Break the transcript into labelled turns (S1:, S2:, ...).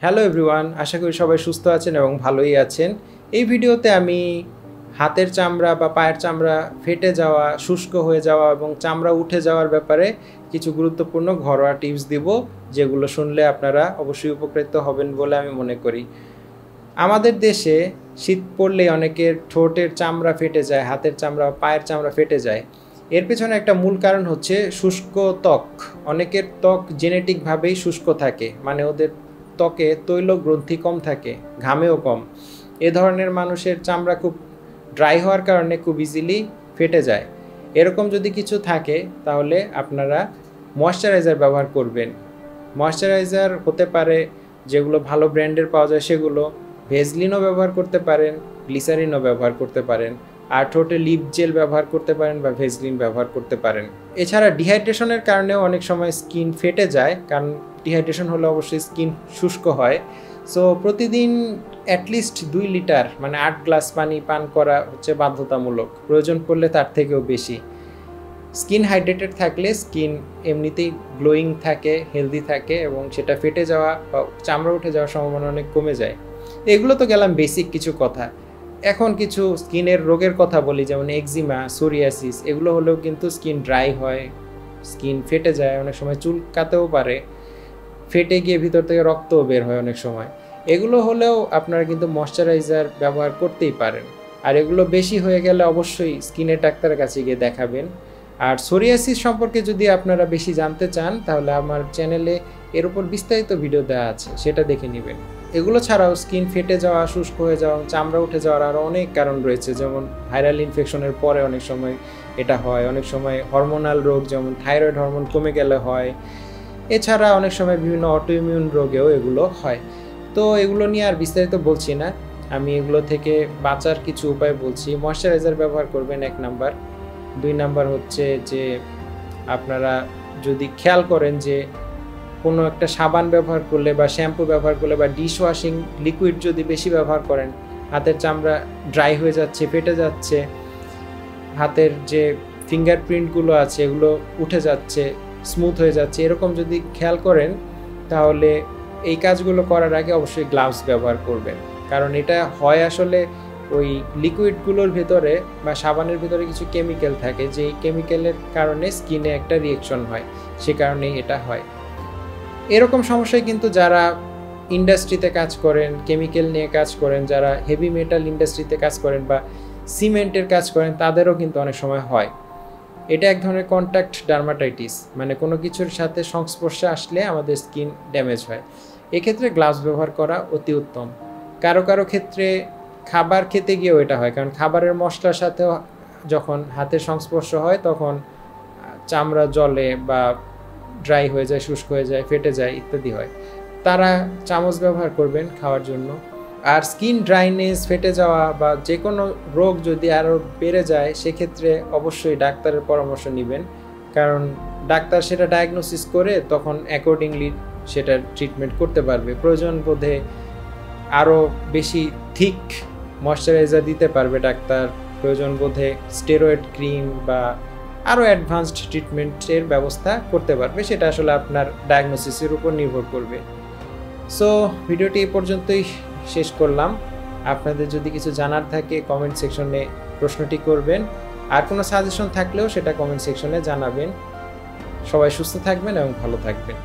S1: Hello everyone, আশা করি সবাই সুস্থ আছেন এবং ভালোই আছেন। এই ভিডিওতে আমি হাতের চামড়া বা পায়ের চামড়া ফেটে যাওয়া, শুষ্ক হয়ে যাওয়া এবং চামড়া উঠে যাওয়ার ব্যাপারে কিছু গুরুত্বপূর্ণ ঘরোয়া টিপস দিব, যেগুলো শুনলে আপনারা অবশ্যই উপকৃত হবেন বলে আমি মনে করি। আমাদের দেশে শীত পড়লেই অনেকের ঠোঁটের চামড়া ফেটে যায়, হাতের চামড়া, পায়ের চামড়া ফেটে যায়। এর পেছনে একটা মূল কারণ হচ্ছে শুষ্ক ত্বক। অনেকের ত্বক জেনেটিকভাবেই শুষ্ক থাকে, মানে ওদের ত্বকে তৈল গ্রন্থি কম থাকে, ঘামেও কম। এ ধরনের মানুষের চামড়া খুব ড্রাই হওয়ার কারণে খুব ইজিলি ফেটে যায়। এরকম যদি কিছু থাকে তাহলে আপনারা ময়শ্চারাইজার ব্যবহার করবেন। ময়শ্চারাইজার হতে পারে যেগুলো ভালো ব্র্যান্ডের পাওয়া যায় সেগুলো, ভেজলিনও ব্যবহার করতে পারেন, গ্লিসারিনও ব্যবহার করতে পারেন, আর ঠোঁটে লিপ জেল ব্যবহার করতে পারেন বা ভেজলিন ব্যবহার করতে পারেন। এছাড়া ডিহাইড্রেশনের কারণেও অনেক সময় স্কিন ফেটে যায়, কারণ ডিহাইড্রেশন হলে অবশ্যই স্কিন শুষ্ক হয়। সো প্রতিদিন অ্যাটলিস্ট 2 লিটার মানে 8 গ্লাস পানি পান করা হচ্ছে বাধ্যতামূলক, প্রয়োজন পড়লে তার থেকেও বেশি। স্কিন হাইড্রেটেড থাকলে স্কিন এমনিতেই গ্লোয়িং থাকে, হেলদি থাকে এবং সেটা ফেটে যাওয়া বা চামড়া উঠে যাওয়ার সম্ভাবনা অনেক কমে যায়। এগুলো তো গেলাম বেসিক কিছু কথা। এখন কিছু স্কিনের রোগের কথা বলি, যেমন একজিমা, সোরিয়াসিস। এগুলো হলেও কিন্তু স্কিন ড্রাই হয়, স্কিন ফেটে যায়, অনেক সময় চুলকাতেও পারে, ফেটে গিয়ে ভিতর থেকে রক্তও বের হয় অনেক সময়। এগুলো হলেও আপনারা কিন্তু ময়শ্চারাইজার ব্যবহার করতেই পারেন। আর এগুলো বেশি হয়ে গেলে অবশ্যই স্কিনের ডাক্তারের কাছে গিয়ে দেখাবেন। আর সোরিয়াসিস সম্পর্কে যদি আপনারা বেশি জানতে চান তাহলে আমার চ্যানেলে এর উপর বিস্তারিত ভিডিও দেওয়া আছে, সেটা দেখে নেবেন। এগুলো ছাড়াও স্কিন ফেটে যাওয়া, শুষ্ক হয়ে যাওয়া, চামড়া উঠে যাওয়ার আরও অনেক কারণ রয়েছে, যেমন ভাইরাল ইনফেকশনের পরে অনেক সময় এটা হয়, অনেক সময় হরমোনাল রোগ যেমন থাইরয়েড হরমোন কমে গেলে হয়। এছাড়া অনেক সময় বিভিন্ন অটোইমিউন রোগেও এগুলো হয়। তো এগুলো নিয়ে আর বিস্তারিত বলছি না, আমি এগুলো থেকে বাঁচার কিছু উপায় বলছি। ময়শ্চারাইজার ব্যবহার করবেন 1 নাম্বার। 2 নাম্বার হচ্ছে যে আপনারা যদি খেয়াল করেন যে কোনো একটা সাবান ব্যবহার করলে বা শ্যাম্পু ব্যবহার করলে বা ডিশ ওয়াশিং লিকুইড যদি বেশি ব্যবহার করেন, হাতের চামড়া ড্রাই হয়ে যাচ্ছে, ফেটে যাচ্ছে, হাতের যে ফিঙ্গারপ্রিন্টগুলো আছে এগুলো উঠে যাচ্ছে, স্মুথ হয়ে যাচ্ছে, এরকম যদি খেয়াল করেন তাহলে এই কাজগুলো করার আগে অবশ্যই গ্লাভস ব্যবহার করবেন। কারণ এটা হয় আসলে ওই লিকুইডগুলোর ভেতরে বা সাবানের ভেতরে কিছু কেমিক্যাল থাকে, যেই কেমিক্যালের কারণে স্কিনে একটা রিয়েকশন হয়, সে কারণেই এটা হয়। এরকম সমস্যায় কিন্তু যারা ইন্ডাস্ট্রিতে কাজ করেন, কেমিক্যাল নিয়ে কাজ করেন, যারা হেভি মেটাল ইন্ডাস্ট্রিতে কাজ করেন বা সিমেন্টের কাজ করেন, তাদেরও কিন্তু অনেক সময় হয়। এটা এক ধরনের কন্ট্যাক্ট ডার্মাটাইটিস, মানে কোনো কিছুর সাথে সংস্পর্শে আসলে আমাদের স্কিন ড্যামেজ হয়। এক্ষেত্রে গ্লাভস ব্যবহার করা অতি উত্তম। কারো কারো ক্ষেত্রে খাবার খেতে গিয়েও এটা হয়, কারণ খাবারের মশলার সাথেও যখন হাতের সংস্পর্শ হয় তখন চামড়া জ্বলে বা ড্রাই হয়ে যায়, শুষ্ক হয়ে যায়, ফেটে যায় ইত্যাদি হয়। তারা চামচ ব্যবহার করবেন খাওয়ার জন্য। আর স্কিন ড্রাইনেস, ফেটে যাওয়া বা যে কোনো রোগ যদি আরও বেড়ে যায় সেক্ষেত্রে অবশ্যই ডাক্তারের পরামর্শ নেবেন, কারণ ডাক্তার সেটা ডায়াগনোসিস করে তখন অ্যাকর্ডিংলি সেটা ট্রিটমেন্ট করতে পারবে। প্রয়োজন বোধে আরও বেশি থিক ময়শ্চারাইজার দিতে পারবে ডাক্তার, প্রয়োজন বোধে স্টেরয়েড ক্রিম বা আরও অ্যাডভান্সড ট্রিটমেন্টের ব্যবস্থা করতে পারবে। সেটা আসলে আপনার ডায়াগনোসিসের উপর নির্ভর করবে। সো ভিডিওটি এই পর্যন্তই শেষ করলাম। আপনাদের যদি কিছু জানার থাকে কমেন্ট সেকশনে প্রশ্নটি করবেন, আর কোনো সাজেশন থাকলেও সেটা কমেন্ট সেকশনে জানাবেন। সবাই সুস্থ থাকবেন এবং ভালো থাকবেন।